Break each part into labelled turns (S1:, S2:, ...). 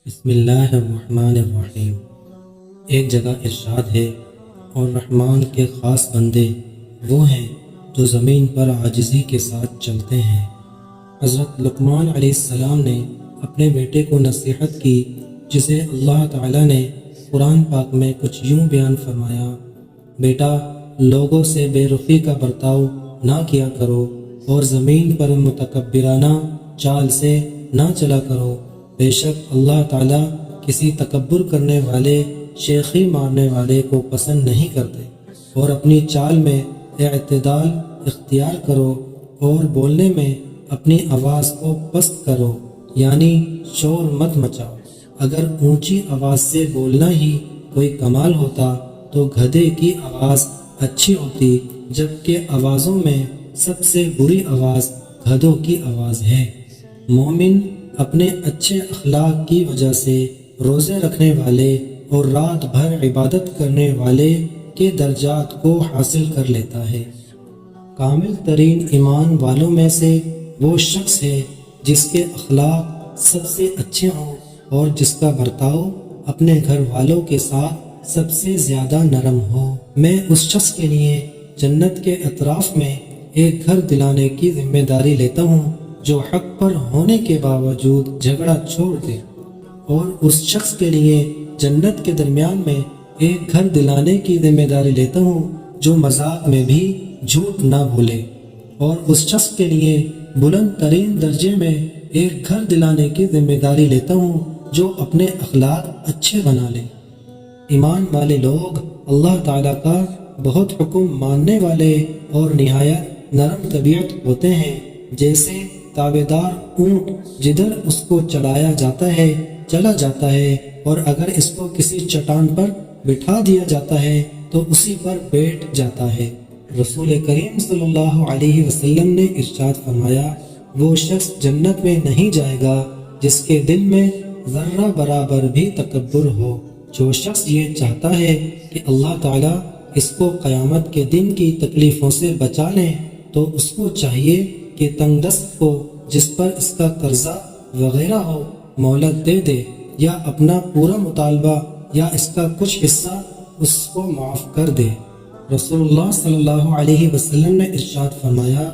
S1: بسم اللہ الرحمن الرحیم۔ ایک جگہ ارشاد ہے، اور رحمان کے خاص بندے وہ ہیں جو زمین پر عاجزی کے ساتھ چلتے ہیں۔ حضرت لقمان علیہ السلام نے اپنے بیٹے کو نصیحت کی، جسے اللہ تعالیٰ نے قرآن پاک میں کچھ یوں بیان فرمایا: بیٹا، لوگوں سے بے رخی کا برتاؤ نہ کیا کرو، اور زمین پر متکبرانہ چال سے نہ چلا کرو۔ بے شک اللہ تعالیٰ کسی تکبر کرنے والے، شیخی مارنے والے کو پسند نہیں کرتے، اور اپنی چال میں اعتدال اختیار کرو، اور بولنے میں اپنی آواز کو پست کرو، یعنی شور مت مچاؤ۔ اگر اونچی آواز سے بولنا ہی کوئی کمال ہوتا تو گدھے کی آواز اچھی ہوتی، جبکہ آوازوں میں سب سے بری آواز گدھوں کی آواز ہے۔ مومن اپنے اچھے اخلاق کی وجہ سے روزے رکھنے والے اور رات بھر عبادت کرنے والے کے درجات کو حاصل کر لیتا ہے۔ کامل ترین ایمان والوں میں سے وہ شخص ہے جس کے اخلاق سب سے اچھے ہوں، اور جس کا برتاؤ اپنے گھر والوں کے ساتھ سب سے زیادہ نرم ہو۔ میں اس شخص کے لیے جنت کے اطراف میں ایک گھر دلانے کی ذمہ داری لیتا ہوں جو حق پر ہونے کے باوجود جھگڑا چھوڑ دے، اور اس شخص کے لیے جنت کے درمیان میں ایک گھر دلانے کی ذمہ داری لیتا ہوں جو مذاق میں بھی جھوٹ نہ بولے، اور اس شخص کے لیے بلند ترین درجے میں ایک گھر دلانے کی ذمہ داری لیتا ہوں جو اپنے اخلاق اچھے بنا لے۔ ایمان والے لوگ اللہ تعالیٰ کا بہت حکم ماننے والے اور نہایت نرم طبیعت ہوتے ہیں، جیسے تابعدار اونٹ جدھر اس کو چلایا جاتا ہے چلا جاتا ہے، اور اگر اس کو کسی چٹان پر بٹھا دیا جاتا ہے تو اسی پر بیٹھ جاتا ہے۔ رسول کریم صلی اللہ علیہ وسلم نے ارشاد فرمایا: وہ شخص جنت میں نہیں جائے گا جس کے دل میں ذرہ برابر بھی تکبر ہو۔ جو شخص یہ چاہتا ہے کہ اللہ تعالیٰ اس کو قیامت کے دن کی تکلیفوں سے بچا لیں، تو اس کو چاہیے کہ تنگ دست کو، جس پر اس کا قرضہ وغیرہ ہو، مہلت دے دے، یا اپنا پورا مطالبہ یا اس کا کچھ حصہ اس کو معاف کر دے۔ رسول اللہ صلی اللہ علیہ وسلم نے ارشاد فرمایا: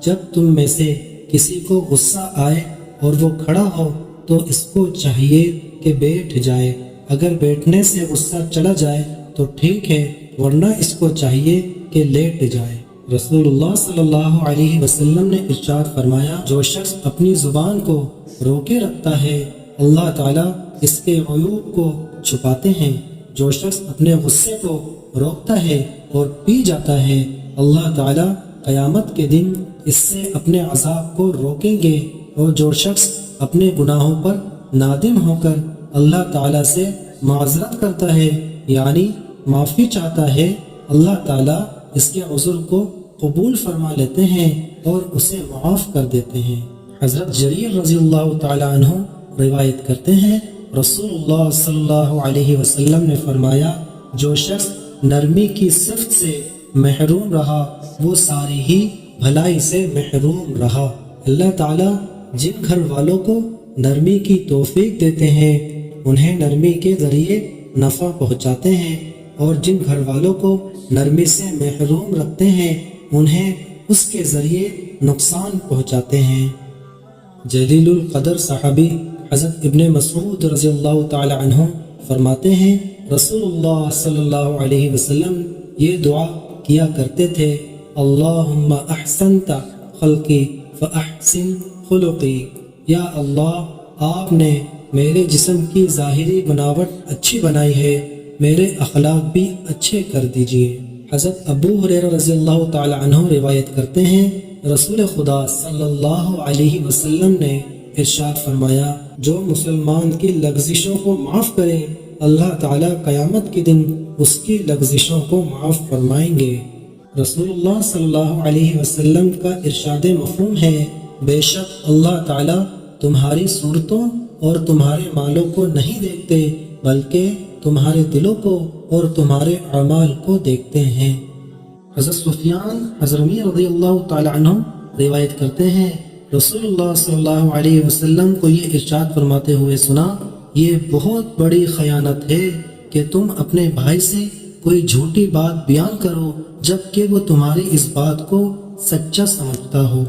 S1: جب تم میں سے کسی کو غصہ آئے اور وہ کھڑا ہو تو اس کو چاہیے کہ بیٹھ جائے، اگر بیٹھنے سے غصہ چلا جائے تو ٹھیک ہے، ورنہ اس کو چاہیے کہ لیٹ جائے۔ رسول اللہ صلی اللہ علیہ وسلم نے ارشاد فرمایا: جو شخص اپنی زبان کو روکے رکھتا ہے اللہ تعالیٰ اس کے عیوب کو چھپاتے ہیں۔ جو شخص اپنے غصے کو روکتا ہے اور پی جاتا ہے اللہ تعالیٰ قیامت کے دن اس سے اپنے عذاب کو روکیں گے۔ اور جو شخص اپنے گناہوں پر نادم ہو کر اللہ تعالیٰ سے معذرت کرتا ہے، یعنی معافی چاہتا ہے، اللہ تعالیٰ اس کے عذر کو قبول فرما لیتے ہیں اور اسے معاف کر دیتے ہیں۔ حضرت جریر رضی اللہ تعالیٰ عنہ روایت کرتے ہیں، رسول اللہ صلی اللہ علیہ وسلم نے فرمایا: جو شخص نرمی کی صفت سے محروم رہا وہ ساری ہی بھلائی سے محروم رہا۔ اللہ تعالیٰ جن گھر والوں کو نرمی کی توفیق دیتے ہیں انہیں نرمی کے ذریعے نفع پہنچاتے ہیں، اور جن گھر والوں کو نرمی سے محروم رکھتے ہیں انہیں اس کے ذریعے نقصان پہنچاتے ہیں۔ جلیل القدر صحابی حضرت ابن مسعود رضی اللہ تعالی عنہ فرماتے ہیں، رسول اللہ صلی اللہ علیہ وسلم یہ دعا کیا کرتے تھے: اللہم احسنت خلقی فاحسن خلقی، یا اللہ آپ نے میرے جسم کی ظاہری بناوٹ اچھی بنائی ہے، میرے اخلاق بھی اچھے کر دیجئے۔ حضرت ابو ہریرہ رضی اللہ تعالی عنہ روایت کرتے ہیں، رسول خدا صلی اللہ علیہ وسلم نے ارشاد فرمایا: جو مسلمان کی لغزشوں کو معاف کرے اللہ تعالیٰ قیامت کے دن اس کی لغزشوں کو معاف فرمائیں گے۔ رسول اللہ صلی اللہ علیہ وسلم کا ارشاد مفہوم ہے: بے شک اللہ تعالیٰ تمہاری صورتوں اور تمہارے مالوں کو نہیں دیکھتے، بلکہ تمہارے دلوں کو اور تمہارے اعمال کو دیکھتے ہیں۔ حضرت سفیان حضرمی رضی اللہ تعالی عنہ روایت کرتے ہیں، رسول اللہ صلی اللہ علیہ وسلم کو یہ ارشاد فرماتے ہوئے سنا: یہ بہت بڑی خیانت ہے کہ تم اپنے بھائی سے کوئی جھوٹی بات بیان کرو جبکہ وہ تمہاری اس بات کو سچا سمجھتا ہو۔